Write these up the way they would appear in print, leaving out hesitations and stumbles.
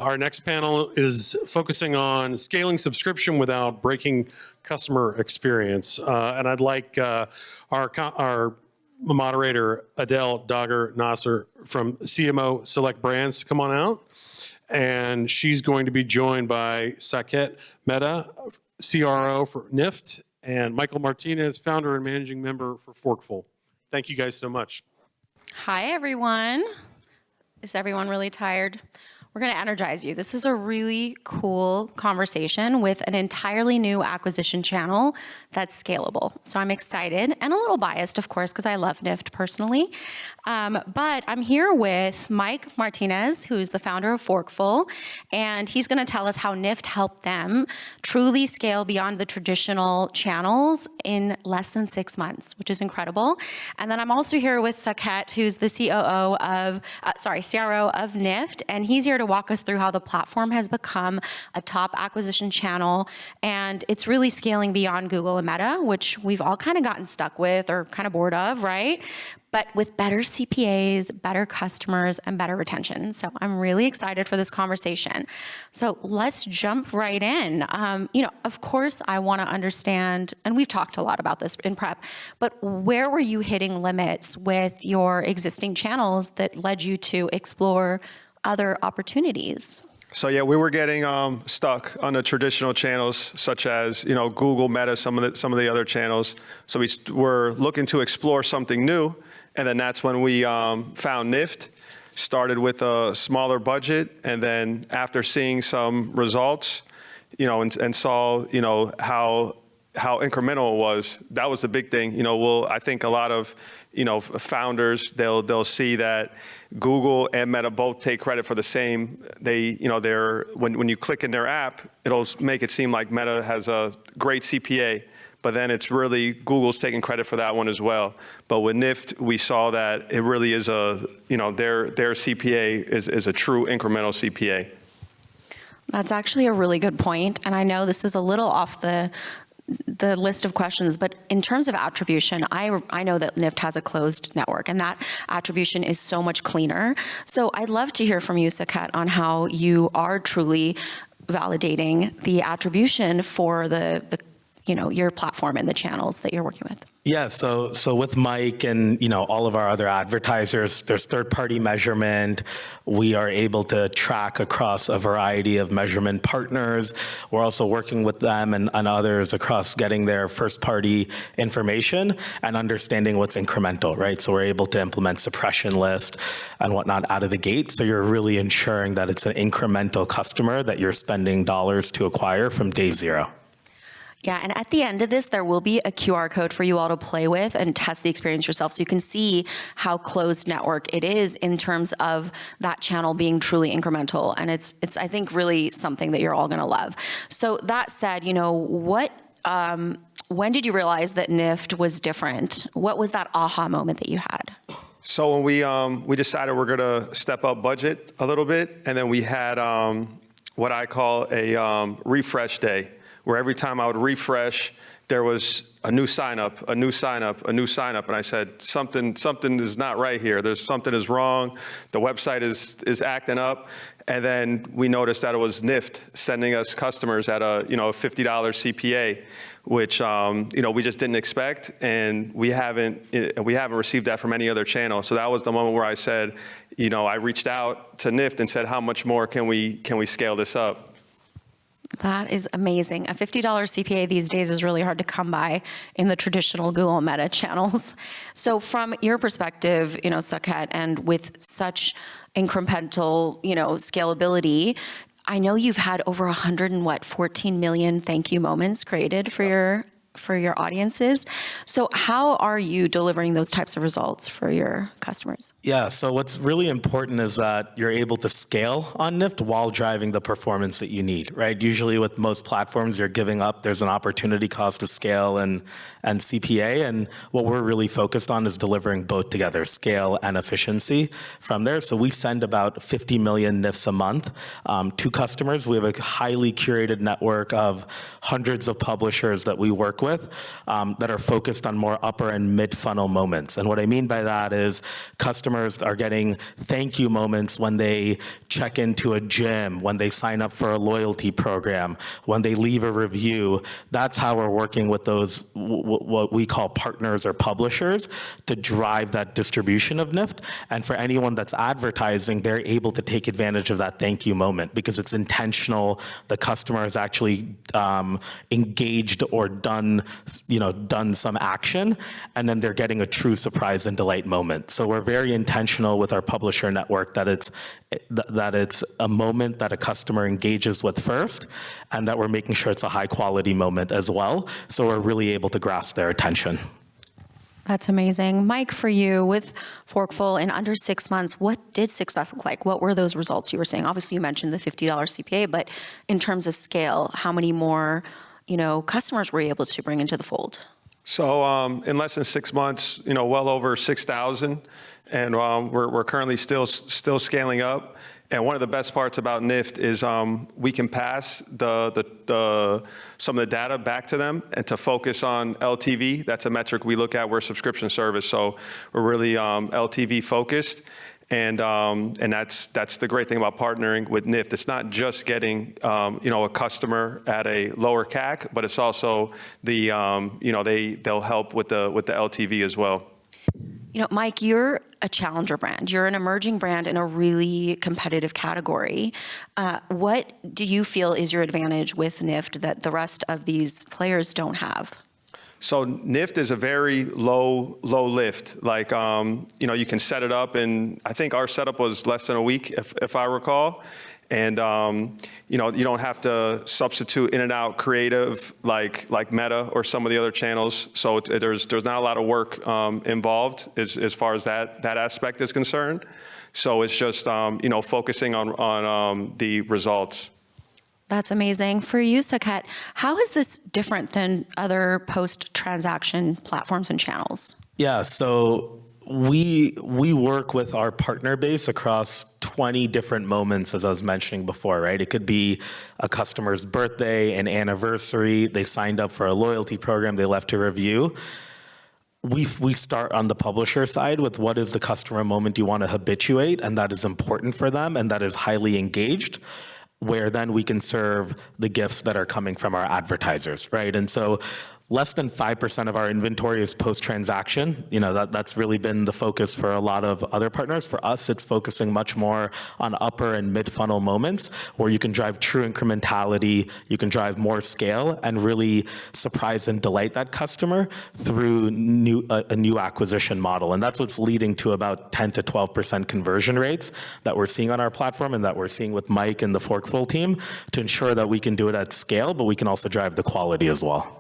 Our next panel is focusing on scaling subscription without breaking customer experience. And I'd like our moderator, Adele Dogger Nasser from CMO Select Brands to come on out. And she's going to be joined by Saket Mehta, CRO for Nift, and Michael Martinez, founder and managing member for Forkful. Thank you guys so much. Hi, everyone. Is everyone really tired? We're going to energize you. This is a really cool conversation with an entirely new acquisition channel that's scalable. So I'm excited and a little biased, of course, because I love Nift personally. But I'm here with Mike Martinez, who's the founder of Forkful, and he's going to tell us how Nift helped them truly scale beyond the traditional channels in less than 6 months, which is incredible. And then I'm also here with Saket, who's the CRO of Nift, and he's here to walk us through how the platform has become a top acquisition channel, and it's really scaling beyond Google and Meta, which we've all kind of gotten stuck with or kind of bored of, right? But with better CPAs, better customers, and better retention. So I'm really excited for this conversation. So let's jump right in. Of course, I want to understand, and we've talked a lot about this in prep, but where were you hitting limits with your existing channels that led you to explore other opportunities? So yeah, we were getting stuck on the traditional channels, such as Google, Meta, some of the other channels. So we were looking to explore something new, and then that's when we found Nift. Started with a smaller budget, and then after seeing some results, and saw how incremental it was. That was the big thing. I think a lot of founders, they'll see that Google and Meta both take credit for the same. When you click in their app, it'll make it seem like Meta has a great CPA, but then it's really Google's taking credit for that one as well. But with Nift, we saw that it really is their CPA is a true incremental CPA. That's actually a really good point, and I know this is a little off the list of questions, but in terms of attribution, I know that Nift has a closed network, and that attribution is so much cleaner. So I'd love to hear from you, Saket, on how you are truly validating the attribution for your platform and the channels that you're working with. Yeah, so with Mike and all of our other advertisers, there's third-party measurement. We are able to track across a variety of measurement partners. We're also working with them and others across getting their first-party information and understanding what's incremental, right? So we're able to implement suppression list and whatnot out of the gate. So you're really ensuring that it's an incremental customer that you're spending dollars to acquire from day zero. Yeah, and at the end of this, there will be a QR code for you all to play with and test the experience yourself, so you can see how closed network it is in terms of that channel being truly incremental. And it's I think, really something that you're all going to love. So that said, when did you realize that Nift was different? What was that aha moment that you had? So when we decided we're going to step up budget a little bit, and then we had what I call a refresh day, where every time I would refresh, there was a new sign up, a new sign up, a new sign up. And I said, something is not right here. Something is wrong. The website is acting up. And then we noticed that it was Nift sending us customers at a $50 CPA, which we just didn't expect, and we haven't received that from any other channel. So that was the moment where I said, I reached out to Nift and said, how much more can we scale this up? That is amazing. A $50 CPA these days is really hard to come by in the traditional Google Meta channels. So from your perspective, Saket, and with such incremental, scalability, I know you've had over 14 million thank you moments created for your audiences. So how are you delivering those types of results for your customers? Yeah, so what's really important is that you're able to scale on Nift while driving the performance that you need, right? Usually with most platforms, you're giving up, there's an opportunity cost to scale and CPA, and what we're really focused on is delivering both together, scale and efficiency from there. So we send about 50 million Nifts a month to customers. We have a highly curated network of hundreds of publishers that we work with. with that are focused on more upper and mid-funnel moments. And what I mean by that is customers are getting thank you moments when they check into a gym, when they sign up for a loyalty program, when they leave a review. That's how we're working with those, what we call partners or publishers, to drive that distribution of Nift. And for anyone that's advertising, they're able to take advantage of that thank you moment because it's intentional. The customer has actually engaged or done some action, and then they're getting a true surprise and delight moment. So we're very intentional with our publisher network that it's a moment that a customer engages with first, and that we're making sure it's a high quality moment as well. So we're really able to grasp their attention. That's amazing. Mike, for you, with Forkful, in under 6 months, what did success look like? What were those results you were saying? Obviously, you mentioned the $50 CPA, but in terms of scale, how many more, customers were you able to bring into the fold? So in less than 6 months, well over 6,000, and we're currently still scaling up. And one of the best parts about Nift is we can pass some of the data back to them and to focus on LTV. That's a metric we look at. We're a subscription service, so we're really LTV focused. And that's the great thing about partnering with Nift. It's not just getting a customer at a lower CAC, but it's also they'll help with the LTV as well. Mike, you're a challenger brand. You're an emerging brand in a really competitive category. What do you feel is your advantage with Nift that the rest of these players don't have? So Nift is a very low lift. Like, you can set it up, and I think our setup was less than a week, if I recall. And you don't have to substitute in and out creative like Meta or some of the other channels. So there's not a lot of work involved as far as that aspect is concerned. So it's just focusing on the results. That's amazing. For you, Saket, how is this different than other post-transaction platforms and channels? Yeah, so we work with our partner base across 20 different moments, as I was mentioning before, right? It could be a customer's birthday, an anniversary, they signed up for a loyalty program, they left a review. We start on the publisher side with what is the customer moment you want to habituate, and that is important for them, and that is highly engaged, where then we can serve the gifts that are coming from our advertisers, right? And so less than 5% of our inventory is post-transaction. That's really been the focus for a lot of other partners. For us, it's focusing much more on upper and mid-funnel moments where you can drive true incrementality, you can drive more scale, and really surprise and delight that customer through a new acquisition model. And that's what's leading to about 10 to 12% conversion rates that we're seeing on our platform and that we're seeing with Mike and the Forkful team to ensure that we can do it at scale, but we can also drive the quality as well.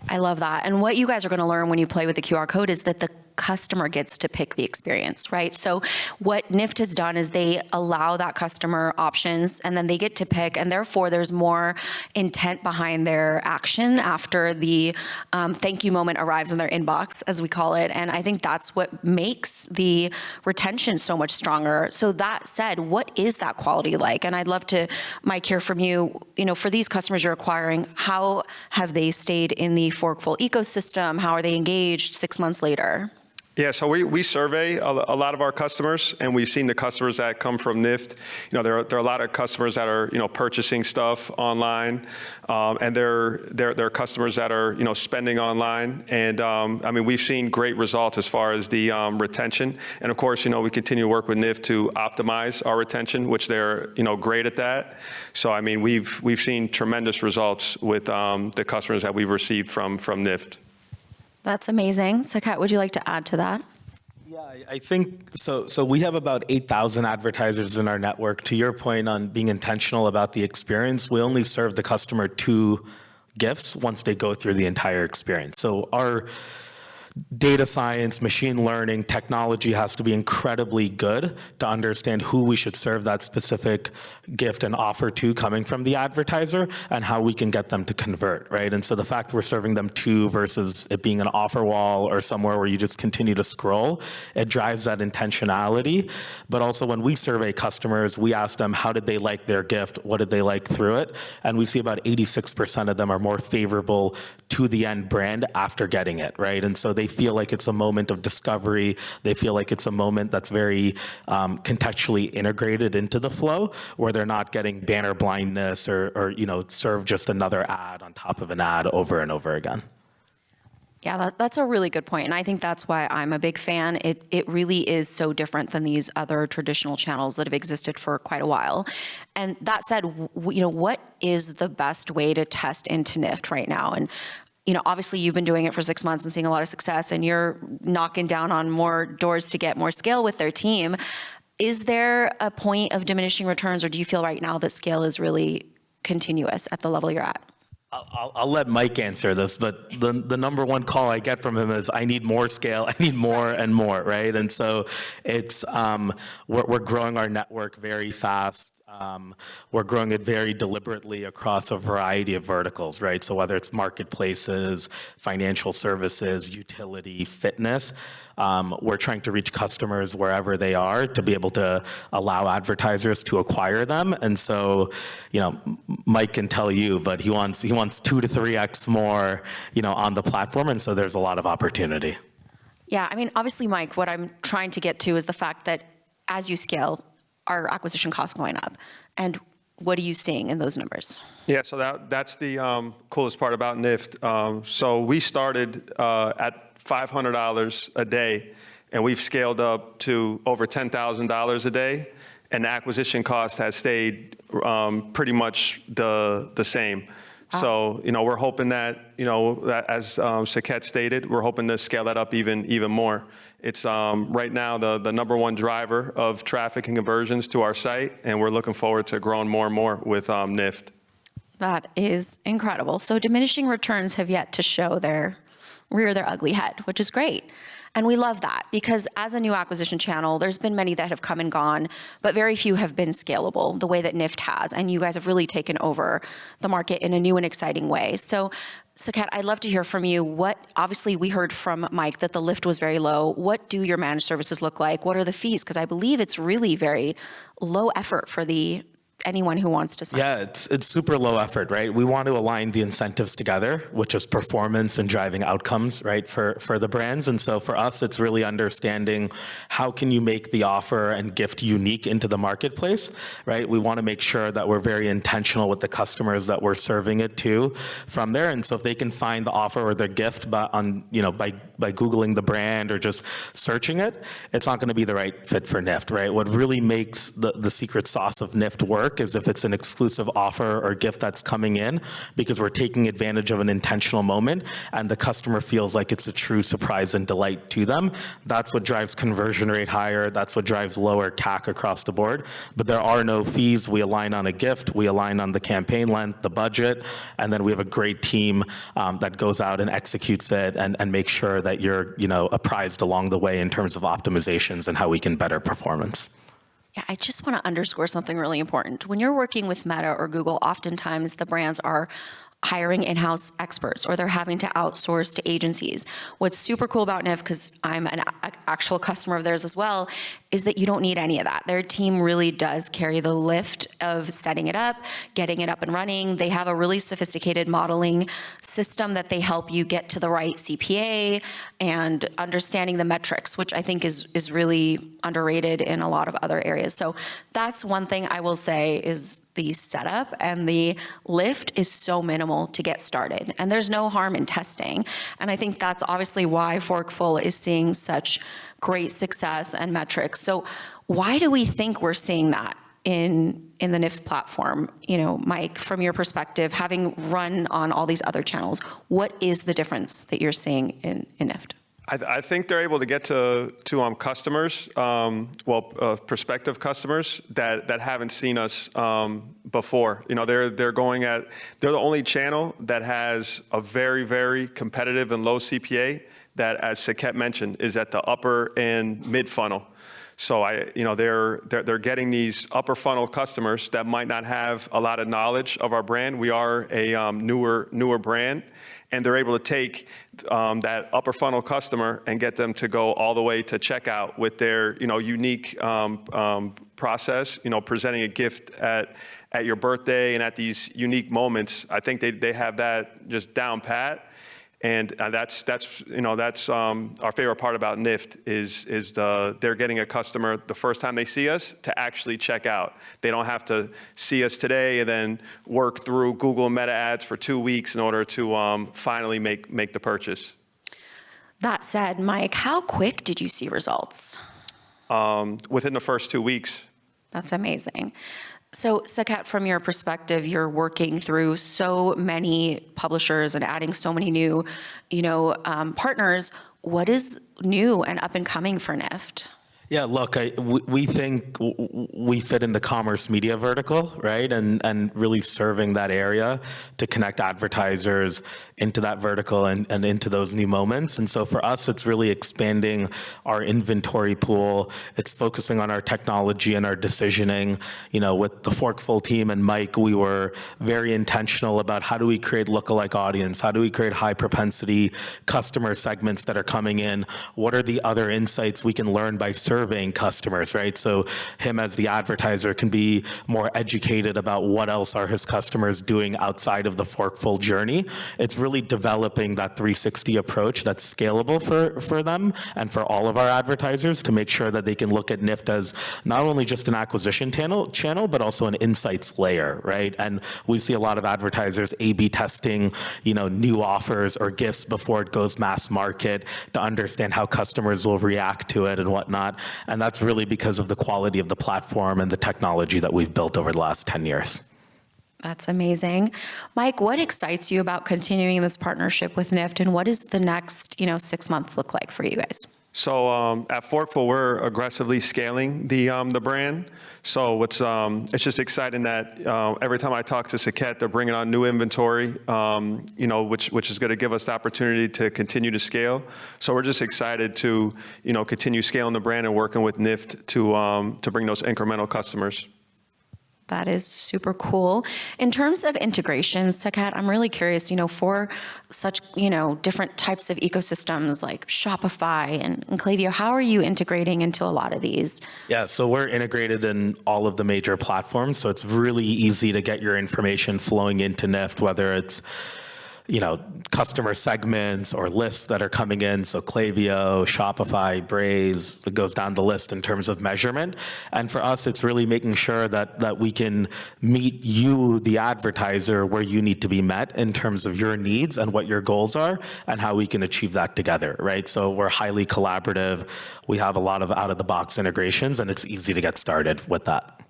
I love that. And what you guys are going to learn when you play with the QR code is that the customer gets to pick the experience, right? So what Nift has done is they allow that customer options and then they get to pick, and therefore there's more intent behind their action after the thank you moment arrives in their inbox, as we call it. And I think that's what makes the retention so much stronger. So that said, what is that quality like? And I'd love to, Mike, hear from you, for these customers you're acquiring, how have they stayed in the Forkful ecosystem? How are they engaged 6 months later? Yeah, so we survey a lot of our customers, and we've seen the customers that come from Nift. There are a lot of customers that are purchasing stuff online, and there are customers that are spending online. And we've seen great results as far as the retention. And of course, we continue to work with Nift to optimize our retention, which they're great at that. So we've seen tremendous results with the customers that we've received from Nift. That's amazing. Saket, would you like to add to that? Yeah, I think so. So we have about 8,000 advertisers in our network. To your point on being intentional about the experience, we only serve the customer 2 gifts once they go through the entire experience. So our data science, machine learning, technology has to be incredibly good to understand who we should serve that specific gift and offer to coming from the advertiser and how we can get them to convert, right? And so the fact we're serving them to versus it being an offer wall or somewhere where you just continue to scroll, it drives that intentionality. But also when we survey customers, we ask them how did they like their gift, what did they like through it, and we see about 86% of them are more favorable to the end brand after getting it, right? And so they feel like it's a moment of discovery. They feel like it's a moment that's very contextually integrated into the flow, where they're not getting banner blindness or serve just another ad on top of an ad over and over again. Yeah, that's a really good point. And I think that's why I'm a big fan. It really is so different than these other traditional channels that have existed for quite a while. And that said, what is the best way to test into Nift right now? And obviously you've been doing it for 6 months and seeing a lot of success, and you're knocking down on more doors to get more scale with their team. Is there a point of diminishing returns, or do you feel right now that scale is really continuous at the level you're at? I'll let Mike answer this, but the number one call I get from him is, I need more scale, I need more and more, right? And so it's, we're growing our network very fast. We're growing it very deliberately across a variety of verticals, right? So whether it's marketplaces, financial services, utility, fitness, we're trying to reach customers wherever they are to be able to allow advertisers to acquire them. And so, Mike can tell you, but he wants 2 to 3x more, on the platform. And so there's a lot of opportunity. Yeah, I mean, obviously, Mike, what I'm trying to get to is the fact that as you scale, are acquisition costs going up? And what are you seeing in those numbers? Yeah, so that's the coolest part about Nift. So we started at $500 a day, and we've scaled up to over $10,000 a day, and the acquisition cost has stayed pretty much the same. So, we're hoping that, that as Saket stated, we're hoping to scale that up even more. It's right now the number one driver of traffic and conversions to our site, and we're looking forward to growing more and more with Nift. That is incredible. So diminishing returns have yet to rear their ugly head, which is great. And we love that, because as a new acquisition channel, there's been many that have come and gone, but very few have been scalable the way that Nift has. And you guys have really taken over the market in a new and exciting way. So Saket, I'd love to hear from you. Obviously we heard from Mike that the lift was very low. What do your managed services look like? What are the fees? Because I believe it's really very low effort for anyone who wants to sign. Yeah, it's super low effort, right? We want to align the incentives together, which is performance and driving outcomes, right, for the brands. And so for us, it's really understanding how can you make the offer and gift unique into the marketplace, right? We want to make sure that we're very intentional with the customers that we're serving it to from there. And so if they can find the offer or the gift by Googling the brand or just searching it, it's not going to be the right fit for Nift, right? What really makes the secret sauce of Nift work is if it's an exclusive offer or gift that's coming in, because we're taking advantage of an intentional moment and the customer feels like it's a true surprise and delight to them. That's what drives conversion rate higher. That's what drives lower CAC across the board. But there are no fees. We align on a gift. We align on the campaign length, the budget, and then we have a great team that goes out and executes it and makes sure that you're apprised along the way in terms of optimizations and how we can better performance. Yeah, I just want to underscore something really important. When you're working with Meta or Google, oftentimes the brands are hiring in-house experts, or they're having to outsource to agencies. What's super cool about Nift, because I'm an actual customer of theirs as well, is that you don't need any of that. Their team really does carry the lift of setting it up, getting it up and running. They have a really sophisticated modeling system that they help you get to the right CPA and understanding the metrics, which I think is really underrated in a lot of other areas. So that's one thing I will say is the setup and the lift is so minimal to get started. And there's no harm in testing. And I think that's obviously why Forkful is seeing such great success and metrics. So why do we think we're seeing that in the Nift platform? Mike, from your perspective, having run on all these other channels, what is the difference that you're seeing in Nift? I think they're able to get to customers, prospective customers that haven't seen us before. They're the only channel that has a very, very competitive and low CPA that, as Saket mentioned, is at the upper and mid funnel. So they're getting these upper funnel customers that might not have a lot of knowledge of our brand. We are a newer brand, and they're able to take that upper funnel customer and get them to go all the way to checkout with their unique process. Presenting a gift at your birthday and at these unique moments. I think they have that just down pat. And that's our favorite part about Nift is they're getting a customer the first time they see us to actually check out. They don't have to see us today and then work through Google Meta ads for 2 weeks in order to finally make the purchase. That said, Mike, how quick did you see results? Within the first 2 weeks. That's amazing. So, Saket, from your perspective, you're working through so many publishers and adding so many new, partners. What is new and up and coming for Nift? Yeah, look, we think we fit in the commerce media vertical, right? And really serving that area to connect advertisers into that vertical and into those new moments. And so for us, it's really expanding our inventory pool. It's focusing on our technology and our decisioning. With the Forkful team and Mike, we were very intentional about how do we create lookalike audience? How do we create high propensity customer segments that are coming in? What are the other insights we can learn by surveying customers, right? So him as the advertiser can be more educated about what else are his customers doing outside of the Forkful journey. It's really developing that 360 approach that's scalable for them and for all of our advertisers to make sure that they can look at Nift as not only just an acquisition channel, but also an insights layer, right? And we see a lot of advertisers A/B testing, new offers or gifts before it goes mass market to understand how customers will react to it and whatnot. And that's really because of the quality of the platform and the technology that we've built over the last 10 years. That's amazing. Mike, what excites you about continuing this partnership with Nift, and what does the next, 6 months look like for you guys? So at Forkful, we're aggressively scaling the brand. So it's just exciting that every time I talk to Saket, they're bringing on new inventory, which is going to give us the opportunity to continue to scale. So we're just excited to continue scaling the brand and working with Nift to bring those incremental customers. That is super cool. In terms of integrations, Saket, I'm really curious, for such, different types of ecosystems like Shopify and Klaviyo, how are you integrating into a lot of these? Yeah, so we're integrated in all of the major platforms. So it's really easy to get your information flowing into Nift, whether it's customer segments or lists that are coming in. So Klaviyo, Shopify, Braze, it goes down the list in terms of measurement. And for us, it's really making sure that we can meet you, the advertiser, where you need to be met in terms of your needs and what your goals are and how we can achieve that together, right? So we're highly collaborative. We have a lot of out-of-the-box integrations, and it's easy to get started with that.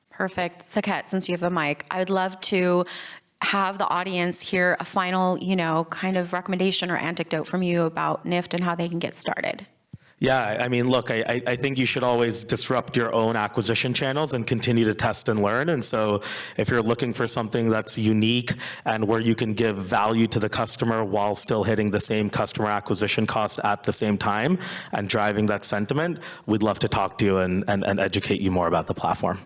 Perfect. Saket, since you have the mic, I'd love to have the audience hear a final, kind of recommendation or anecdote from you about Nift and how they can get started. Yeah, I mean, look, I think you should always disrupt your own acquisition channels and continue to test and learn. And so if you're looking for something that's unique and where you can give value to the customer while still hitting the same customer acquisition costs at the same time and driving that sentiment, we'd love to talk to you and educate you more about the platform.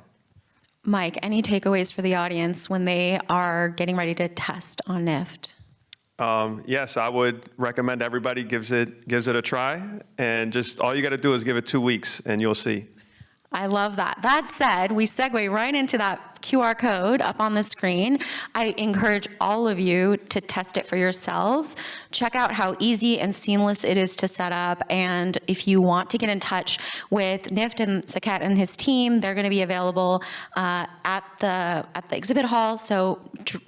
Mike, any takeaways for the audience when they are getting ready to test on Nift? Yes, I would recommend everybody gives it a try, and just all you got to do is give it 2 weeks, and you'll see. I love that. That said, we segue right into that QR code up on the screen. I encourage all of you to test it for yourselves. Check out how easy and seamless it is to set up. And if you want to get in touch with Nift and Saket and his team, they're going to be available at the exhibit hall. So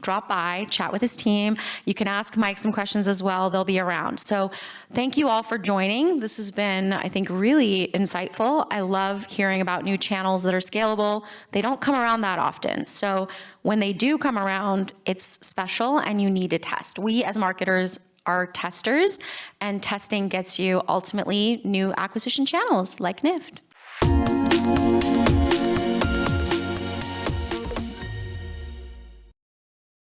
drop by, chat with his team. You can ask Mike some questions as well. They'll be around. So thank you all for joining. This has been, I think, really insightful. I love hearing about new channels that are scalable. They don't come around that often. So when they do come around, it's special and you need to test. We as marketers are testers, and testing gets you ultimately new acquisition channels like Nift.